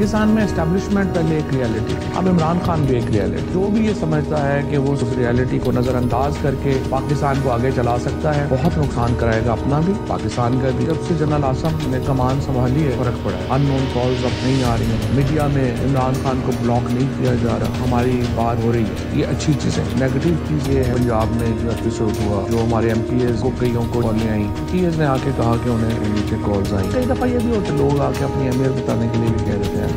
پاکستان میں اسٹیبلشمنٹ پہلے ایک ریالٹی، اب عمران خان بھی ایک ریالٹی. جو بھی یہ سمجھتا ہے کہ وہ اس ریالٹی کو نظر انداز کر کے پاکستان کو آگے چلا سکتا ہے، بہت نقصان کرائے گا، اپنا بھی پاکستان کا بھی. جب سے جنرل عاصم نے کمان سنبھالی ہے فرق پڑا ہے. ان نون کالز اب نہیں آ رہی ہیں، میڈیا میں عمران خان کو بلاک نہیں کیا جا رہا، ہماری بات ہو رہی ہے. یہ اچھی چیز ہے. نیگیٹو چیز یہ ہے پنجاب میں جو ایپیسوڈ ہوا، جو ہمارے ایم پی ایز کو کئیوں کو کالیں آئیں، پی ایز نے آ کے کہا کہ انہیں نیچے کالز آئیں. کئی دفعہ یہ بھی ہوتا ہے لوگ آ کے اپنی اہمیت بتانے کے لیے بھی کہہ دیتے ہیں.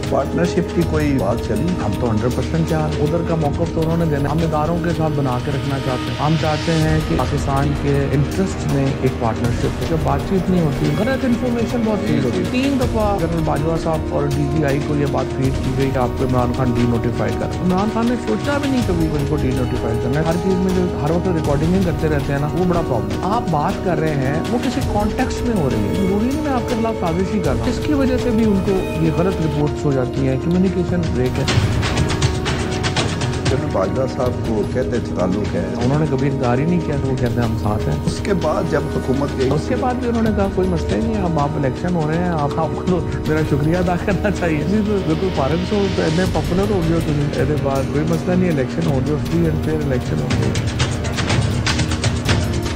پارٹنرشپ کی کوئی بات چلی؟ ہم تو 100% چاہ ادھر کا موقف تو انہوں نے دینا. ہم اداروں کے ساتھ بنا کے رکھنا چاہتے ہیں. ہم چاہتے ہیں کہ پاکستان کے انٹرسٹ میں ایک پارٹنرشپ ہے. جب بات چیت نہیں ہوتی، غلط انفارمیشن بہت فیڈ ہوتی ہے. 3 دفعہ جنرل باجوہ صاحب اور ڈی جی آئی کو یہ بات فیڈ کی گئی کہ آپ کو عمران خان ڈی نوٹیفائی کر. عمران خان نے سوچا بھی نہیں کبھی ان کو ڈی نوٹیفائی کرنا. ہر چیز میں جو ہر وقت ریکارڈنگ کرتے رہتے ہیں نا، وہ بڑا پرابلم. آپ بات کر رہے ہیں وہ کسی کانٹیکسٹ میں ہو رہی ہے، ضروری نہیں میں آپ کے خلاف سازش ہی کر رہا ہوں. اس کی وجہ سے بھی ان کو یہ غلط رپورٹس ہو جاتی ہیں. کمیونیکیشن بریک ہے. جنرل باجوہ صاحب کو کہتے تھے تعلق ہے، انہوں نے کبھی انکار ہی نہیں کیا، تو وہ کہتے ہیں ہم ساتھ ہیں. اس کے بعد جب حکومت گئی، اس کے بعد بھی انہوں نے کہا کوئی مسئلہ نہیں ہے، اب آپ الیکشن ہو رہے ہیں، آپ کو میرا شکریہ ادا کرنا چاہیے. بالکل فارغ سے اتنے پاپولر ہو گیا تم بعد کوئی مسئلہ نہیں، الیکشن ہو گیا، فری اینڈ فیئر الیکشن ہو گیا.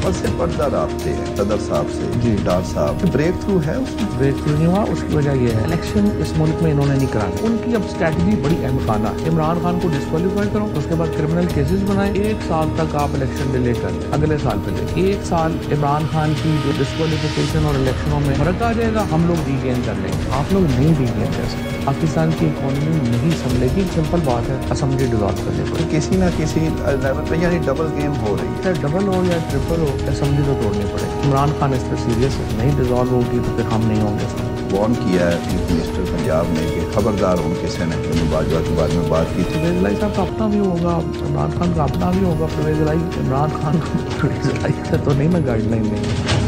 پس پردہ رابطے ہیں صدر صاحب سے، جی ڈار صاحب، بریک تھرو ہے. اس میں بریک تھرو نہیں ہوا. اس کی وجہ یہ ہے الیکشن اس ملک میں انہوں نے نہیں کرایا. ان کی اب اسٹریٹجی بڑی اہم خانہ. عمران خان کو ڈسکوالیفائی کرو، اس کے بعد کرمنل کیسز بنائیں، 1 سال تک آپ الیکشن ڈیلے کر لیں، اگلے سال پہ لیں. 1 سال عمران خان کی جو ڈسکوالیفیکیشن اور الیکشنوں میں فرق آ جائے گا، ہم لوگ ڈی گین کر لیں گے. آپ لوگ نہیں ڈی گین کر سکتے. پاکستان کی اکانومی نہیں سنبھلے گی. سمپل بات ہے، اسمبلی ڈیزالو کرنے پر کسی نہ کسی لیول پہ یعنی ڈبل گیم ہو رہی ہے. چاہے ڈبل ہو یا ٹرپل ہو، اسمبلی تو توڑنی پڑے گی. عمران خان اس پہ سیریس ہے، نہیں ڈیزالو ہوگی تو پھر ہم نہیں ہوں گے. وارن کیا ہے چیف منسٹر پنجاب نے کہ خبردار ان کے سینٹ جنرل باجوہ کے بارے میں بات کی تھی. پرویز الہی صاحب کا اپنا بھی ہوگا، عمران خان کا اپنا بھی ہوگا. پرویز الہی عمران خان کو پرویز الہی سے تو نہیں میں گائیڈ لائن دیں گے.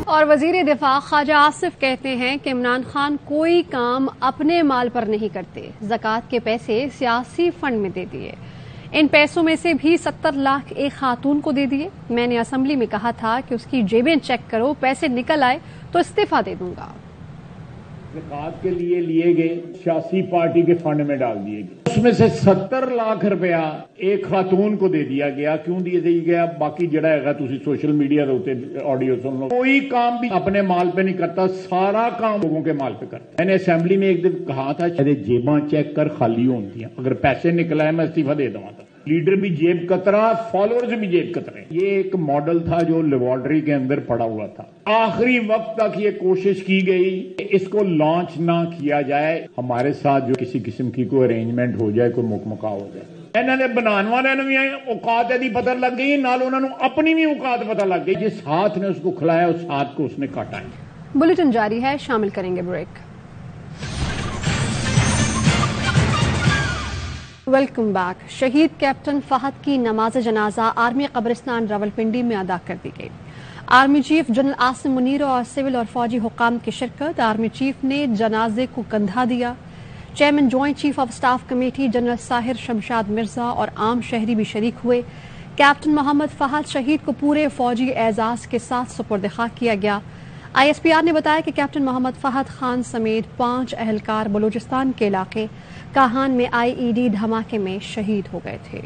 اور وزیر دفاع خواجہ آصف کہتے ہیں کہ عمران خان کوئی کام اپنے مال پر نہیں کرتے، زکوٰۃ کے پیسے سیاسی فنڈ میں دے دیے. ان پیسوں میں سے بھی 70 لاکھ ایک خاتون کو دے دیے. میں نے اسمبلی میں کہا تھا کہ اس کی جیبیں چیک کرو، پیسے نکل آئے تو استعفیٰ دے دوں گا. زکوٰۃ کے لیے لیے گئے سیاسی پارٹی کے فنڈ میں ڈال دیے گئے. اس میں سے 70 لاکھ روپیہ ایک خاتون کو دے دیا گیا. کیوں دیا گیا؟ باقی جڑا ہے تھی سوشل میڈیا کے آڈیو سن لو. کوئی کام بھی اپنے مال پہ نہیں کرتا، سارا کام لوگوں کے مال پہ کرتا. میں نے اسمبلی میں ایک دن کہا تھا جیباں چیک کر خالی ہوتی ہیں، اگر پیسے نکلا ہے میں استعفیٰ دے دوں گا. لیڈر بھی جیب کترا، فالوورز بھی جیب کترے. یہ ایک ماڈل تھا جو لیبارٹری کے اندر پڑا ہوا تھا. آخری وقت تک یہ کوشش کی گئی کہ اس کو لانچ نہ کیا جائے. ہمارے ساتھ جو کسی قسم کی کوئی ارینجمنٹ ہو جائے، کوئی مکمکا ہو جائے. انہوں نے بنان والے بھی اوقات دی پتہ لگ گئی، نال انہوں نے اپنی بھی اوقات پتہ لگ گئی. جس ہاتھ نے اس کو کھلایا اس ہاتھ کو اس نے کاٹا ہے. بلیٹن جاری ہے، شامل کریں گے بریک. Welcome back. شہید کیپٹن فہد کی نماز جنازہ آرمی قبرستان راولپنڈی میں ادا کر دی گئی. Army chief general Asim Munir اور سول اور فوجی حکام کی شرکت. آرمی چیف نے جنازے کو کندھا دیا. Chairman joint chief of staff committee general Sahir Shamshad Mirza اور عام شہری بھی شریک ہوئے. کیپٹن محمد فہد شہید کو پورے فوجی اعزاز کے ساتھ سپرد خاک کیا گیا. آئی ایس پی آر نے بتایا کہ کیپٹن محمد فہد خان سمیت 5 اہلکار بلوچستان کے علاقے کاہان میں آئی ای ڈی دھماکے میں شہید ہو گئے تھے.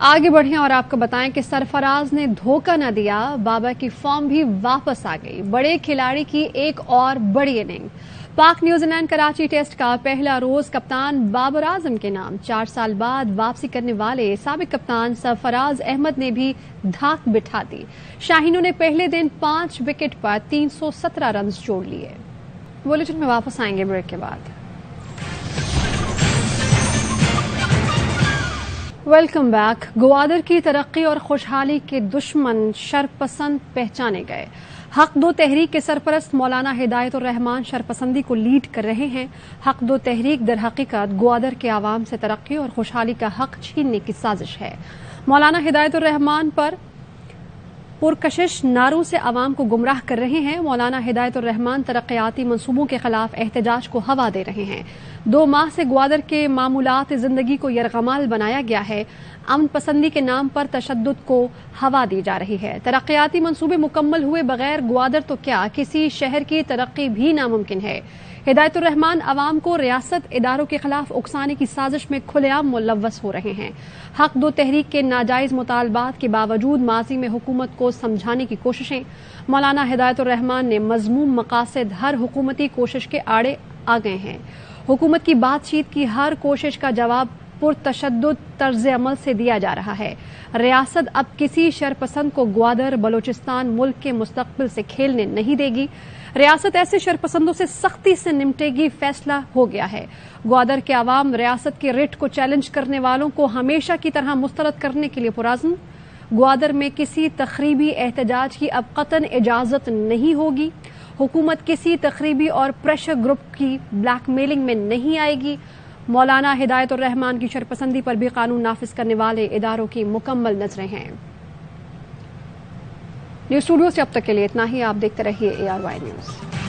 آگے بڑھیں اور آپ کو بتائیں کہ سرفراز نے دھوکہ نہ دیا، بابر کی فارم بھی واپس آ گئی. بڑے کھلاڑی کی ایک اور بڑی اننگ. پاک نیوزی لینڈ کراچی ٹیسٹ کا پہلا روز کپتان بابر اعظم کے نام. 4 سال بعد واپسی کرنے والے سابق کپتان سرفراز احمد نے بھی دھاک بٹھا دی. شاہینوں نے پہلے دن 5 وکٹ پر 317 رنز جوڑ لیے. بلیٹن میں واپس آئیں گے بریک کے بعد. Welcome back. گوادر کی ترقی اور خوشحالی کے دشمن شرپسند پہچانے گئے. حق دو تحریک کے سرپرست مولانا ہدایت الرحمان شرپسندی کو لیڈ کر رہے ہیں. حق دو تحریک در حقیقت گوادر کے عوام سے ترقی اور خوشحالی کا حق چھیننے کی سازش ہے. مولانا ہدایت الرحمان پر پرکشش نعروں سے عوام کو گمراہ کر رہے ہیں۔ مولانا ہدایت الرحمان ترقیاتی منصوبوں کے خلاف احتجاج کو ہوا دے رہے ہیں۔ 2 ماہ سے گوادر کے معمولات زندگی کو یرغمال بنایا گیا ہے۔ امن پسندی کے نام پر تشدد کو ہوا دی جا رہی ہے۔ ترقیاتی منصوبے مکمل ہوئے بغیر گوادر تو کیا کسی شہر کی ترقی بھی ناممکن ہے۔ ہدایت الرحمان عوام کو ریاست اداروں کے خلاف اکسانے کی سازش میں کھلے عام ملوث ہو رہے ہیں۔ حق 2 تحریک کے ناجائز مطالبات کے باوجود ماضی میں حکومت کو سمجھانے کی کوششیں۔ مولانا ہدایت الرحمان نے مذموم مقاصد ہر حکومتی کوشش کے آڑے آ گئے ہیں۔ حکومت کی بات چیت کی ہر کوشش کا جواب پرتشدد طرز عمل سے دیا جا رہا ہے۔ ریاست اب کسی شرپسند کو گوادر بلوچستان ملک کے مستقبل سے کھیلنے نہیں دے گی۔ ریاست ایسے شرپسندوں سے سختی سے نمٹے گی، فیصلہ ہو گیا ہے۔ گوادر کے عوام ریاست کے ریٹ کو چیلنج کرنے والوں کو ہمیشہ کی طرح مسترد کرنے کے لیے پرعزم۔ گوادر میں کسی تخریبی احتجاج کی اب قطعاً اجازت نہیں ہوگی۔ حکومت کسی تخریبی اور پریشر گروپ کی بلیک میلنگ میں نہیں آئے گی۔ مولانا ہدایت الرحمان کی شرپسندی پر بھی قانون نافذ کرنے والے اداروں کی مکمل نظریں ہیں۔ نیوز اسٹوڈیو سے اب تک کے لیے اتنا ہی۔ آپ دیکھتے رہیے ARY نیوز۔